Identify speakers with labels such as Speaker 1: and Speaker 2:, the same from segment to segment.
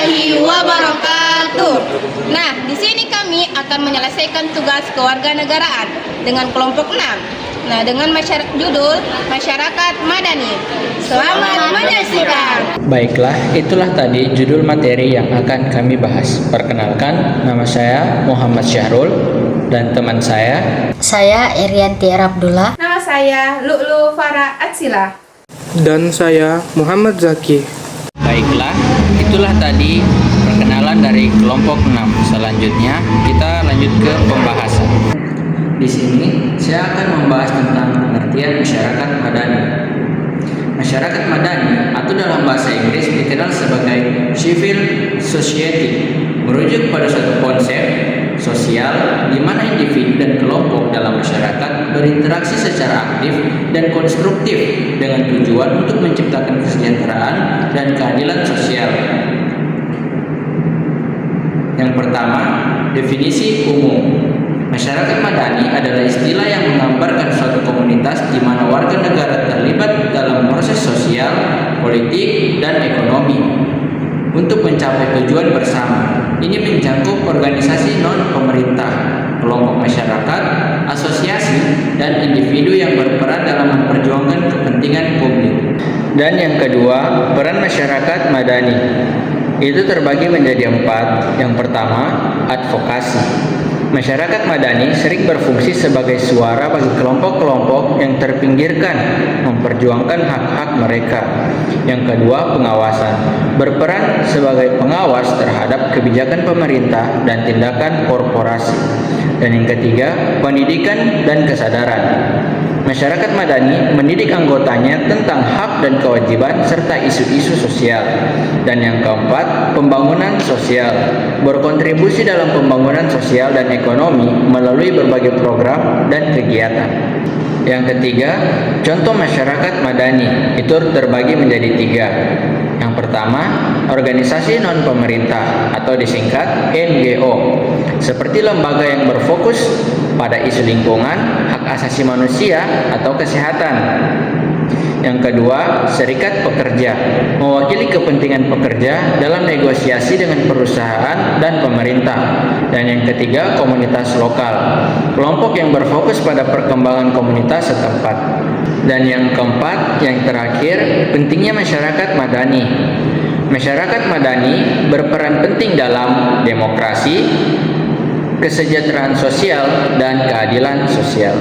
Speaker 1: warahmatullahi wabarakatuh. Nah, di sini kami akan menyelesaikan tugas kewarganegaraan dengan kelompok 6. Nah, dengan judul Masyarakat Madani. Selamat menyaksikan.
Speaker 2: Baiklah, itulah tadi judul materi yang akan kami bahas. Perkenalkan, nama saya Muhammad Syahrul dan teman saya
Speaker 3: Erianti Abdullah.
Speaker 1: Nama saya Lu'lu Farah Atsila.
Speaker 4: Dan saya Muhammad Zaki.
Speaker 2: Baiklah, itulah tadi perkenalan dari kelompok 6. Selanjutnya kita lanjut ke pembahasan. Di sini saya akan membahas tentang pengertian masyarakat madani. Masyarakat madani atau dalam bahasa Inggris dikenal sebagai civil society, merujuk pada suatu konsep sosial di mana individu dan kelompok dalam masyarakat berinteraksi secara aktif dan konstruktif dengan tujuan untuk menciptakan kesejahteraan dan keadilan sosial. Yang pertama, definisi umum. Masyarakat madani adalah istilah yang menggambarkan suatu komunitas di mana warga negara terlibat dalam proses sosial, politik, dan ekonomi untuk mencapai tujuan bersama. Ini mencakup organisasi non-pemerintah, kelompok masyarakat, asosiasi, dan individu yang berperan dalam memperjuangkan kepentingan publik. Dan yang kedua, peran masyarakat madani. Itu terbagi menjadi 4. Yang pertama, advokasi. Masyarakat madani sering berfungsi sebagai suara bagi kelompok-kelompok yang terpinggirkan, memperjuangkan hak-hak mereka. Yang kedua, pengawasan. Berperan sebagai pengawas terhadap kebijakan pemerintah dan tindakan korporasi. Dan yang ketiga, pendidikan dan kesadaran. Masyarakat madani mendidik anggotanya tentang hak dan kewajiban serta isu-isu sosial. Dan yang keempat, pembangunan sosial. Berkontribusi dalam pembangunan sosial dan ekonomi melalui berbagai program dan kegiatan. Yang ketiga, contoh masyarakat madani itu terbagi menjadi 3. Yang pertama, organisasi non-pemerintah atau disingkat NGO, seperti lembaga yang berfokus pada isu lingkungan, hak asasi manusia, atau kesehatan. Yang kedua, serikat pekerja, mewakili kepentingan pekerja dalam negosiasi dengan perusahaan dan pemerintah. Dan yang ketiga, komunitas lokal, kelompok yang berfokus pada perkembangan komunitas setempat. Dan yang keempat, yang terakhir, pentingnya masyarakat madani. Masyarakat madani berperan penting dalam demokrasi, kesejahteraan sosial, dan keadilan sosial.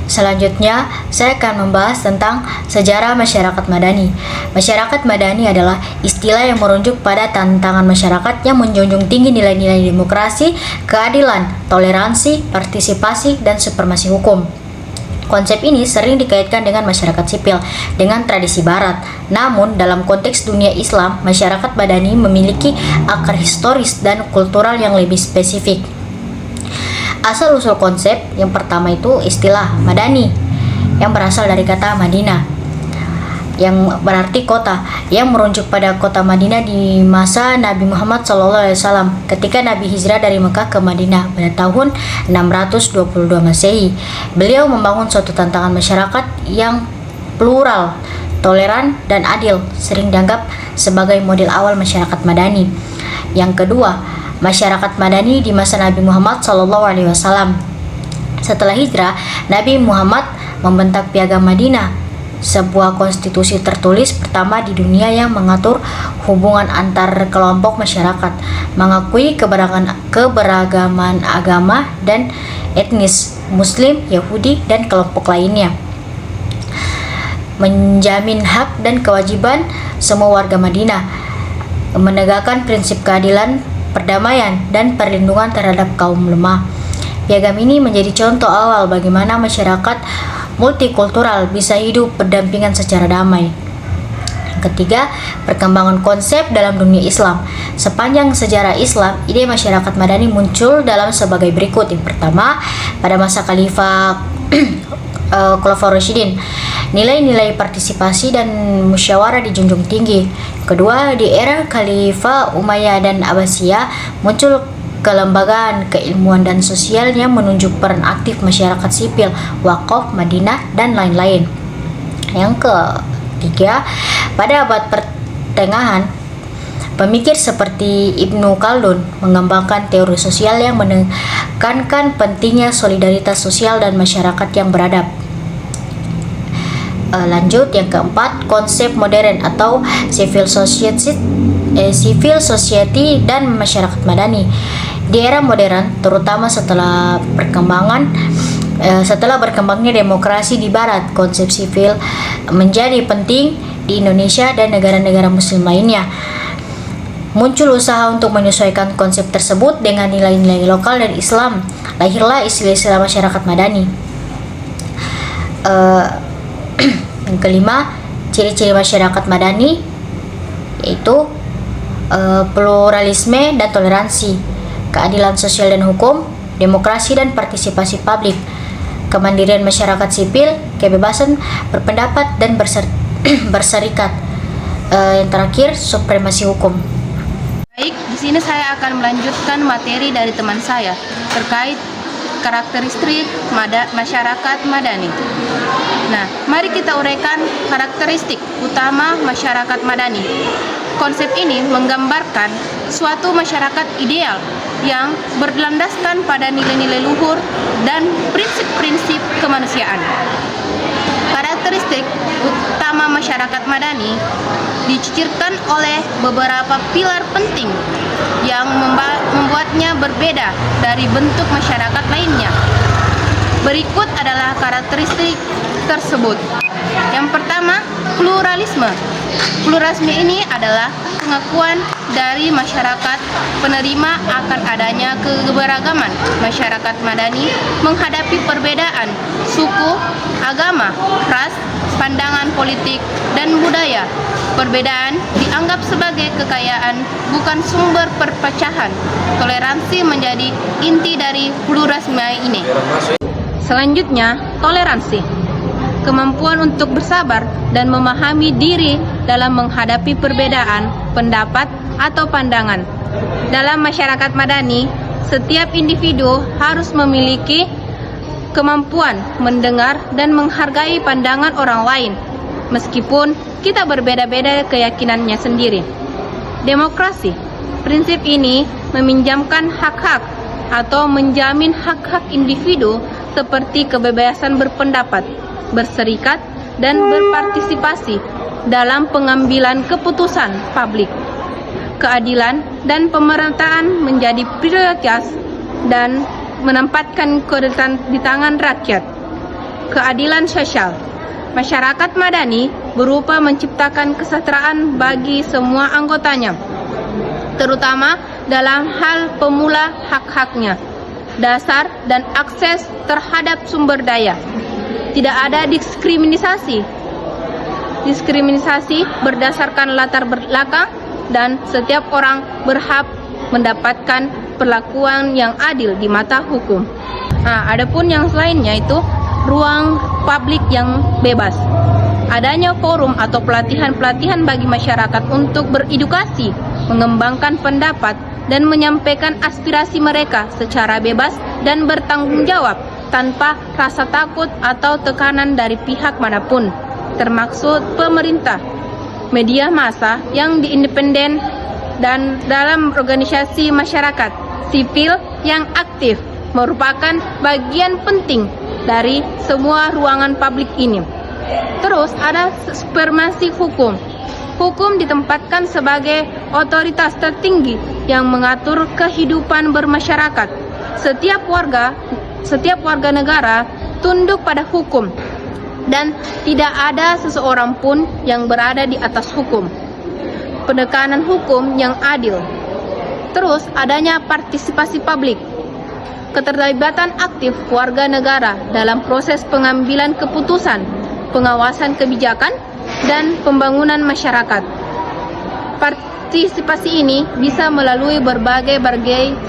Speaker 3: Selanjutnya, saya akan membahas tentang sejarah masyarakat madani. Masyarakat madani adalah istilah yang merujuk pada tantangan masyarakat yang menjunjung tinggi nilai-nilai demokrasi, keadilan, toleransi, partisipasi, dan supremasi hukum. Konsep ini sering dikaitkan dengan masyarakat sipil dengan tradisi barat. Namun, dalam konteks dunia Islam, masyarakat madani memiliki akar historis dan kultural yang lebih spesifik. Asal-usul konsep yang pertama itu istilah Madani yang berasal dari kata Madinah yang berarti kota, yang merujuk pada kota Madinah di masa Nabi Muhammad SAW ketika Nabi hijrah dari Mekah ke Madinah pada tahun 622 Masehi. Beliau membangun suatu tantangan masyarakat yang plural, toleran, dan adil, sering dianggap sebagai model awal masyarakat madani. Yang kedua, masyarakat madani di masa Nabi Muhammad SAW. Setelah hijrah, Nabi Muhammad membentak Piagam Madinah, sebuah konstitusi tertulis pertama di dunia yang mengatur hubungan antar kelompok masyarakat, mengakui keberagaman agama dan etnis, Muslim, Yahudi, dan kelompok lainnya, menjamin hak dan kewajiban semua warga Madinah, menegakkan prinsip keadilan, perdamaian, dan perlindungan terhadap kaum lemah. Piagam ini menjadi contoh awal bagaimana masyarakat multikultural bisa hidup berdampingan secara damai. Ketiga, perkembangan konsep dalam dunia Islam. Sepanjang sejarah Islam, ide masyarakat madani muncul dalam sebagai berikut. Yang pertama, pada masa Khalifah Khulafaur Rasyidin, nilai-nilai partisipasi dan musyawarah dijunjung tinggi. Kedua, di era Khalifah Umayyah dan Abbasiyah, muncul kelembagaan, keilmuan, dan sosial yang menunjuk peran aktif masyarakat sipil, wakaf, Madinah, dan lain-lain. Yang ketiga, pada abad pertengahan, Pemikir seperti Ibnu Khaldun mengembangkan teori sosial yang menekankan pentingnya solidaritas sosial dan masyarakat yang beradab. Lanjut yang keempat, konsep modern atau civil society dan masyarakat madani. Di era modern, terutama setelah berkembangnya demokrasi di Barat, konsep sivil menjadi penting di Indonesia dan negara-negara Muslim lainnya. Muncul usaha untuk menyesuaikan konsep tersebut dengan nilai-nilai lokal dan Islam. Lahirlah istilah-istilah masyarakat madani. Yang kelima, ciri-ciri masyarakat madani yaitu pluralisme dan toleransi, keadilan sosial dan hukum, demokrasi dan partisipasi publik, kemandirian masyarakat sipil, kebebasan berpendapat dan berserikat. Yang terakhir, supremasi hukum.
Speaker 1: Baik, di sini saya akan melanjutkan materi dari teman saya terkait karakteristik masyarakat madani. Nah, mari kita uraikan karakteristik utama masyarakat madani. Konsep ini menggambarkan suatu masyarakat ideal yang berlandaskan pada nilai-nilai luhur dan prinsip-prinsip kemanusiaan. Karakteristik utama masyarakat madani dicicirkan oleh beberapa pilar penting yang membuatnya berbeda dari bentuk masyarakat lainnya. Berikut adalah karakteristik tersebut. Yang pertama, pluralisme. Pluralisme ini adalah pengakuan dari masyarakat penerima akan adanya keberagaman masyarakat madani menghadapi perbedaan suku, agama, ras, pandangan politik, dan budaya. Perbedaan dianggap sebagai kekayaan, bukan sumber perpecahan. Toleransi menjadi inti dari pluralisme ini. Selanjutnya, toleransi. Kemampuan untuk bersabar dan memahami diri dalam menghadapi perbedaan pendapat atau pandangan. Dalam masyarakat madani, setiap individu harus memiliki kemampuan mendengar dan menghargai pandangan orang lain, meskipun kita berbeda-beda keyakinannya sendiri. Demokrasi. Prinsip ini meminjamkan hak-hak atau menjamin hak-hak individu seperti kebebasan berpendapat, berserikat, dan berpartisipasi dalam pengambilan keputusan publik. Keadilan dan pemerataan menjadi prioritas dan menempatkan kedaulatan di tangan rakyat. Keadilan sosial. Masyarakat madani berupa menciptakan kesejahteraan bagi semua anggotanya, terutama dalam hal pemula hak-haknya, dasar dan akses terhadap sumber daya. Tidak ada diskriminasi berdasarkan latar belakang, dan setiap orang berhak mendapatkan perlakuan yang adil di mata hukum. Adapun yang lainnya itu ruang publik yang bebas. Adanya forum atau pelatihan-pelatihan bagi masyarakat untuk beredukasi, mengembangkan pendapat, dan menyampaikan aspirasi mereka secara bebas dan bertanggung jawab tanpa rasa takut atau tekanan dari pihak manapun, termasuk pemerintah, media massa yang independen, dan dalam organisasi masyarakat sipil yang aktif merupakan bagian penting dari semua ruangan publik ini. Terus ada supremasi hukum. Hukum ditempatkan sebagai otoritas tertinggi yang mengatur kehidupan bermasyarakat. Setiap warga negara tunduk pada hukum, dan tidak ada seseorang pun yang berada di atas hukum. Penekanan hukum yang adil. Terus adanya partisipasi publik. Keterlibatan aktif warga negara dalam proses pengambilan keputusan, pengawasan kebijakan, dan pembangunan masyarakat. Partisipasi ini bisa melalui berbagai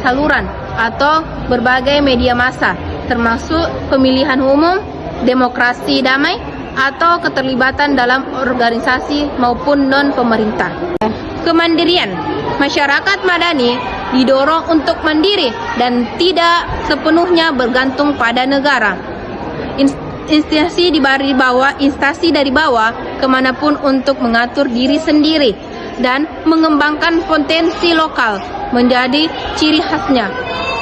Speaker 1: saluran atau berbagai media massa, termasuk pemilihan umum, demokrasi damai, atau keterlibatan dalam organisasi maupun non-pemerintah. Kemandirian. Masyarakat madani didorong untuk mandiri dan tidak sepenuhnya bergantung pada negara. Instansi dari bawah kemanapun untuk mengatur diri sendiri dan mengembangkan potensi lokal menjadi ciri khasnya.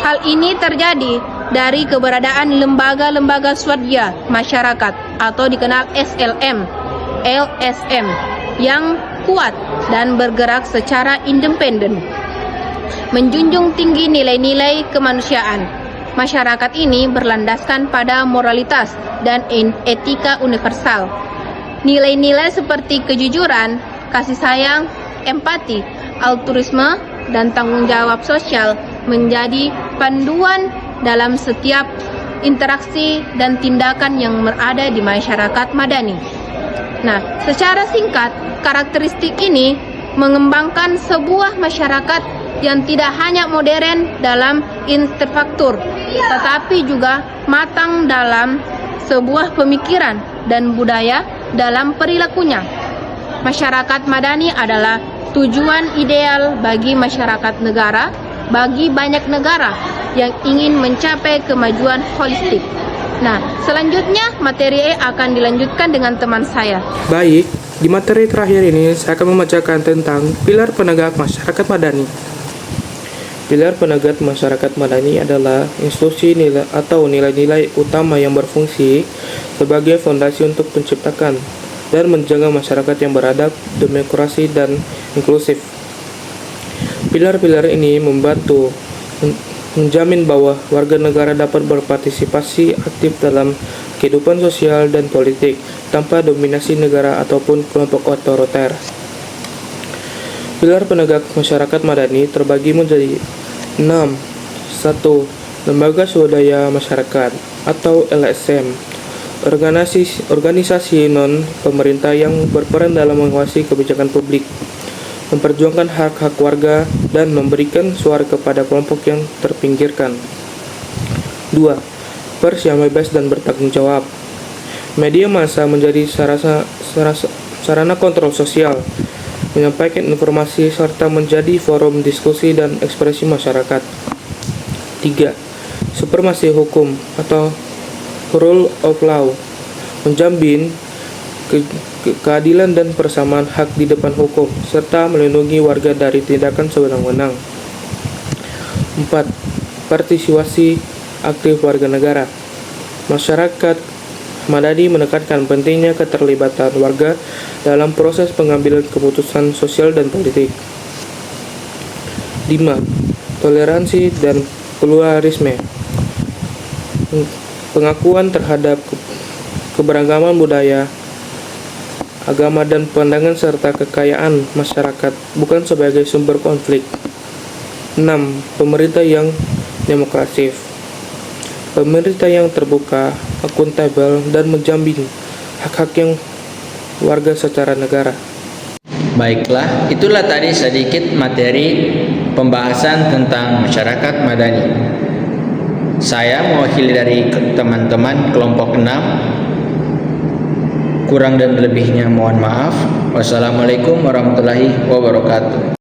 Speaker 1: Hal ini terjadi dari keberadaan lembaga-lembaga swadaya masyarakat atau dikenal SLM, LSM yang kuat dan bergerak secara independen, menjunjung tinggi nilai-nilai kemanusiaan. Masyarakat ini berlandaskan pada moralitas dan etika universal. Nilai-nilai seperti kejujuran, kasih sayang, empati, altruisme, dan tanggung jawab sosial menjadi panduan dalam setiap interaksi dan tindakan yang berada di masyarakat madani. Nah, secara singkat, karakteristik ini mengembangkan sebuah masyarakat yang tidak hanya modern dalam infrastruktur, tetapi juga matang dalam sebuah pemikiran dan budaya dalam perilakunya. Masyarakat madani adalah tujuan ideal bagi masyarakat negara, bagi banyak negara yang ingin mencapai kemajuan holistik. Nah, selanjutnya materi akan dilanjutkan dengan teman saya.
Speaker 4: Baik, di materi terakhir ini saya akan membacakan tentang pilar penegak masyarakat madani. Pilar penegak masyarakat madani adalah institusi nilai atau nilai-nilai utama yang berfungsi sebagai fondasi untuk menciptakan dan menjaga masyarakat yang beradab, demokrasi, dan inklusif. Pilar-pilar ini membantu menjamin bahwa warga negara dapat berpartisipasi aktif dalam kehidupan sosial dan politik tanpa dominasi negara ataupun kelompok otoriter. Pilar penegak masyarakat madani terbagi menjadi 6. 1. Lembaga swadaya masyarakat atau LSM, organisasi non-pemerintah yang berperan dalam mengawasi kebijakan publik, memperjuangkan hak-hak warga, dan memberikan suara kepada kelompok yang terpinggirkan. 2. Pers yang bebas dan bertanggung jawab. Media massa menjadi sarana kontrol sosial, menyampaikan informasi, serta menjadi forum diskusi dan ekspresi masyarakat. 3. Supremasi hukum atau rule of law, menjamin keadilan dan persamaan hak di depan hukum, serta melindungi warga dari tindakan sewenang-wenang. 4. Partisipasi aktif warga negara. Masyarakat madani menekankan pentingnya keterlibatan warga dalam proses pengambilan keputusan sosial dan politik. 5. Toleransi dan pluralisme, pengakuan terhadap keberagaman budaya, agama, dan pandangan serta kekayaan masyarakat bukan sebagai sumber konflik. 6. Pemerintah yang demokratis, pemerintah yang terbuka, akuntabel, dan menjamin hak-hak yang warga secara negara.
Speaker 2: Baiklah, itulah tadi sedikit materi pembahasan tentang masyarakat madani. Saya mewakili dari teman-teman kelompok 6. Kurang dan lebihnya mohon maaf. Wassalamualaikum warahmatullahi wabarakatuh.